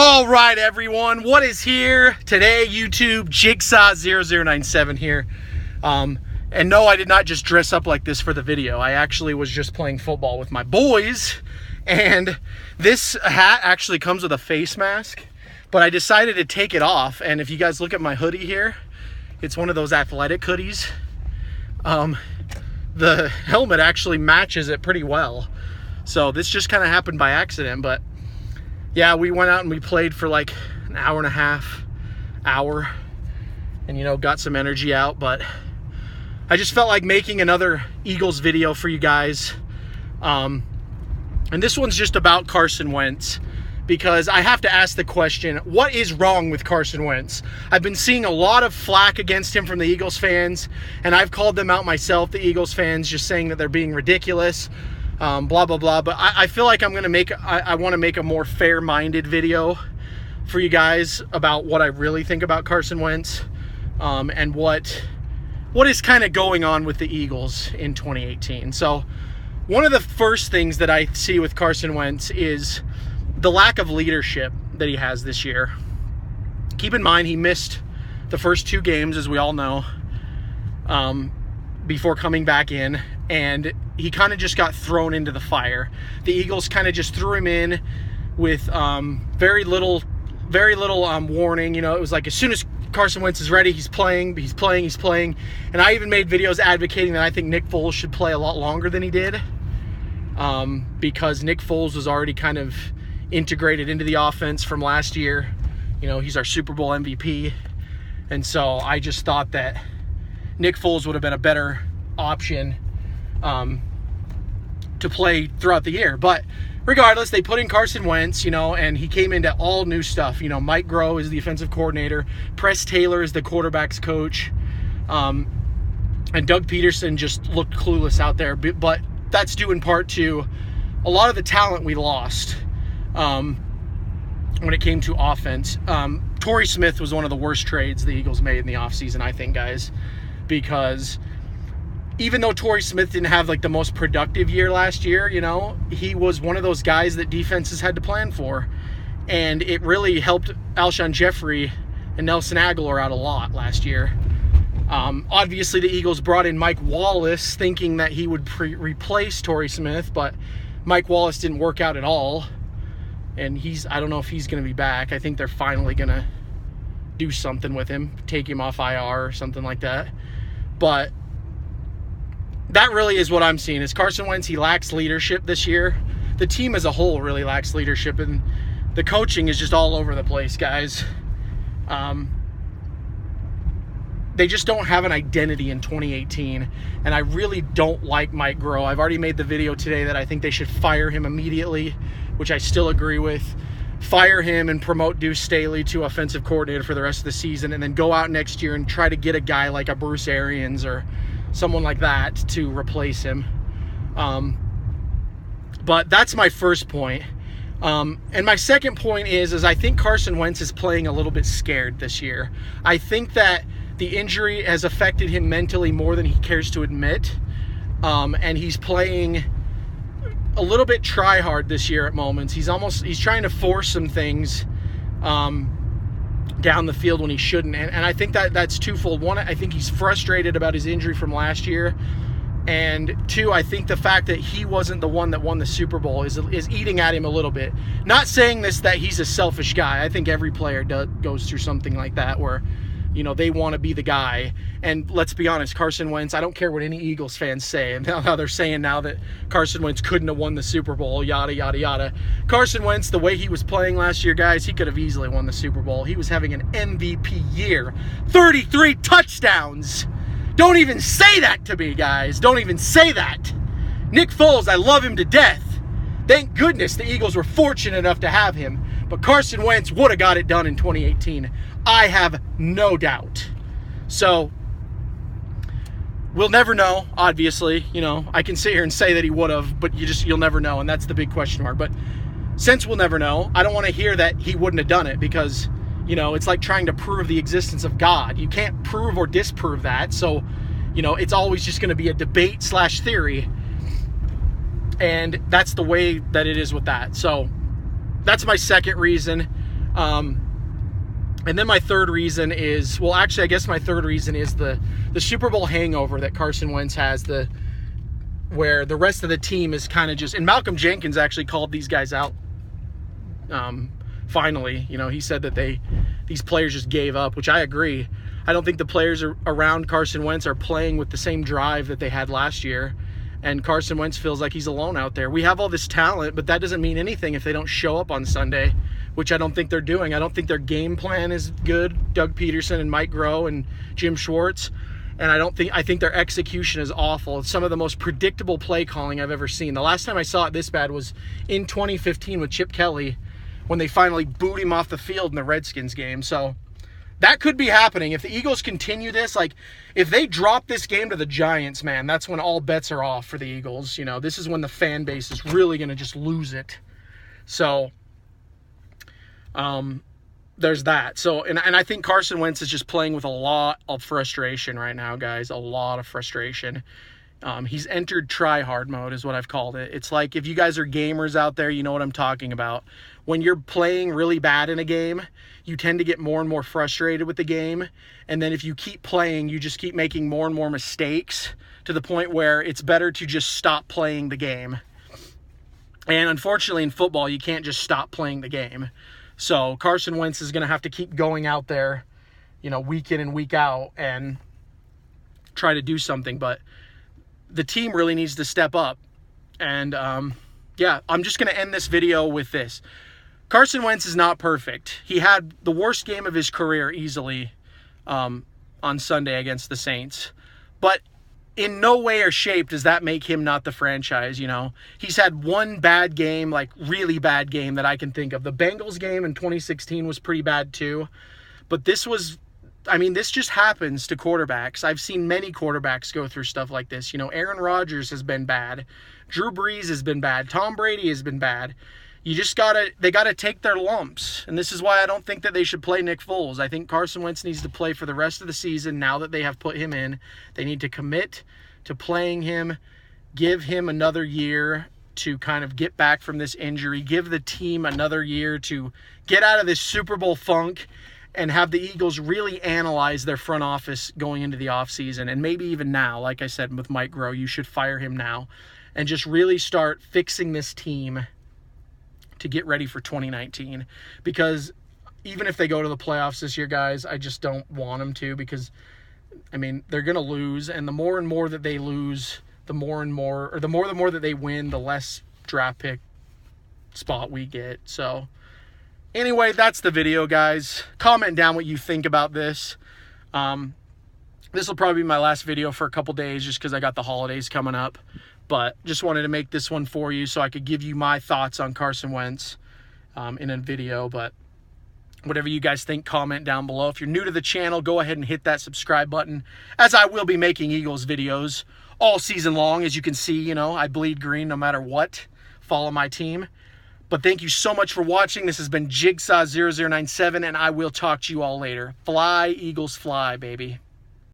All right, everyone, what is here today? YouTube, Jigsaw0097 here. And no, I did not just dress up like this for the video. I actually was just playing football with my boys, and this hat actually comes with a face mask, but I decided to take it off. And if you guys look at my hoodie here, it's one of those athletic hoodies. The helmet actually matches it pretty well. So this just kind of happened by accident, but yeah, we went out and we played for like an hour and a half, and, you know, got some energy out. But I just felt like making another Eagles video for you guys. And this one's just about Carson Wentz, because I have to ask the question, what is wrong with Carson Wentz? I've been seeing a lot of flack against him from the Eagles fans, and I've called them out myself, the Eagles fans, just saying that they're being ridiculous. Blah, blah, blah. But I feel like I'm going to I want to make a more fair-minded video for you guys about what I really think about Carson Wentz, and what is kind of going on with the Eagles in 2018. So one of the first things that I see with Carson Wentz is the lack of leadership that he has this year. Keep in mind, he missed the first 2 games, as we all know, before coming back in, and he kind of just got thrown into the fire. The Eagles kind of just threw him in with very little warning. You know, it was like, as soon as Carson Wentz is ready, he's playing. And I even made videos advocating that I think Nick Foles should play a lot longer than he did, because Nick Foles was already kind of integrated into the offense from last year. You know, he's our Super Bowl MVP. And so I just thought that Nick Foles would have been a better option to play throughout the year. But regardless, they put in Carson Wentz, you know, and he came into all new stuff. You know, Mike Groh is the offensive coordinator. Press Taylor is the quarterback's coach. And Doug Peterson just looked clueless out there. But that's due in part to a lot of the talent we lost when it came to offense. Torrey Smith was one of the worst trades the Eagles made in the offseason, I think, guys, because even though Torrey Smith didn't have like the most productive year last year, you know, he was one of those guys that defenses had to plan for. And it really helped Alshon Jeffrey and Nelson Aguilar out a lot last year. Obviously, the Eagles brought in Mike Wallace thinking that he would replace Torrey Smith, but Mike Wallace didn't work out at all. And I don't know if he's going to be back. I think they're finally going to do something with him, take him off IR or something like that. But that really is what I'm seeing, is Carson Wentz, he lacks leadership this year. The team as a whole really lacks leadership, and the coaching is just all over the place, guys. They just don't have an identity in 2018, and I really don't like Mike Groh. I've already made the video today that I think they should fire him immediately, which I still agree with. Fire him and promote Deuce Staley to offensive coordinator for the rest of the season, and then go out next year and try to get a guy like a Bruce Arians or someone like that to replace him. But that's my first point. And my second point is I think Carson Wentz is playing a little bit scared this year. I think that the injury has affected him mentally more than he cares to admit. And he's playing a little bit try hard this year at moments. He's trying to force some things down the field when he shouldn't. And I think that's twofold. One, I think he's frustrated about his injury from last year. And 2, I think the fact that he wasn't the one that won the Super Bowl is eating at him a little bit. Not saying that he's a selfish guy. I think every player goes through something like that where, you know, they want to be the guy. And let's be honest, Carson Wentz, I don't care what any Eagles fans say, and how they're saying now that Carson Wentz couldn't have won the Super Bowl, yada, yada, yada. Carson Wentz, the way he was playing last year, guys, he could have easily won the Super Bowl. He was having an MVP year. 33 touchdowns. Don't even say that to me, guys. Don't even say that. Nick Foles, I love him to death. Thank goodness the Eagles were fortunate enough to have him. But Carson Wentz would have got it done in 2018. I have no doubt. So we'll never know, obviously. You know, I can sit here and say that he would have, but you'll never know, and that's the big question mark. But since we'll never know, I don't want to hear that he wouldn't have done it, because, you know, it's like trying to prove the existence of God. You can't prove or disprove that. So, you know, it's always just going to be a debate/theory. And that's the way that it is with that. So that's my second reason. And then my third reason is, well, actually, I guess my third reason is the Super Bowl hangover that Carson Wentz has, where the rest of the team is kind of just, and Malcolm Jenkins actually called these guys out. Finally, he said that these players just gave up, which I agree. I don't think the players around Carson Wentz are playing with the same drive that they had last year. And Carson Wentz feels like he's alone out there. We have all this talent, but that doesn't mean anything if they don't show up on Sunday, which I don't think they're doing. I don't think their game plan is good. Doug Peterson and Mike Groh and Jim Schwartz. And I think their execution is awful. It's some of the most predictable play calling I've ever seen. The last time I saw it this bad was in 2015 with Chip Kelly, when they finally booed him off the field in the Redskins game. So that could be happening. If the Eagles continue this, like if they drop this game to the Giants, man, that's when all bets are off for the Eagles. This is when the fan base is really going to just lose it. So there's that. So, and I think Carson Wentz is just playing with a lot of frustration right now, guys. A lot of frustration. He's entered try-hard mode is what I've called it. It's like, if you guys are gamers out there, you know what I'm talking about. When you're playing really bad in a game, you tend to get more and more frustrated with the game. And then if you keep playing, you just keep making more and more mistakes to the point where it's better to just stop playing the game. And unfortunately in football, you can't just stop playing the game. So Carson Wentz is going to have to keep going out there, week in and week out and try to do something. But the team really needs to step up. And, I'm just going to end this video with this. Carson Wentz is not perfect. He had the worst game of his career easily on Sunday against the Saints. But in no way or shape does that make him not the franchise, He's had one bad game, like really bad game that I can think of. The Bengals game in 2016 was pretty bad too. But this just happens to quarterbacks. I've seen many quarterbacks go through stuff like this. Aaron Rodgers has been bad. Drew Brees has been bad. Tom Brady has been bad. They gotta take their lumps. And this is why I don't think that they should play Nick Foles. I think Carson Wentz needs to play for the rest of the season now that they have put him in. They need to commit to playing him, give him another year to kind of get back from this injury, give the team another year to get out of this Super Bowl funk, and have the Eagles really analyze their front office going into the offseason. And maybe even now, like I said with Mike Groh, you should fire him now and just really start fixing this team to get ready for 2019. Because even if they go to the playoffs this year, guys, I just don't want them to, because, they're going to lose. And the more and more that they lose, the more that they win, the less draft pick spot we get. So anyway, that's the video, guys. Comment down what you think about this. This will probably be my last video for a couple days just because I got the holidays coming up. But just wanted to make this one for you so I could give you my thoughts on Carson Wentz in a video. But whatever you guys think, comment down below. If you're new to the channel, go ahead and hit that subscribe button, as I will be making Eagles videos all season long. As you can see, I bleed green no matter what. Follow my team. But thank you so much for watching. This has been Jigsaw0097, and I will talk to you all later. Fly, Eagles, fly, baby.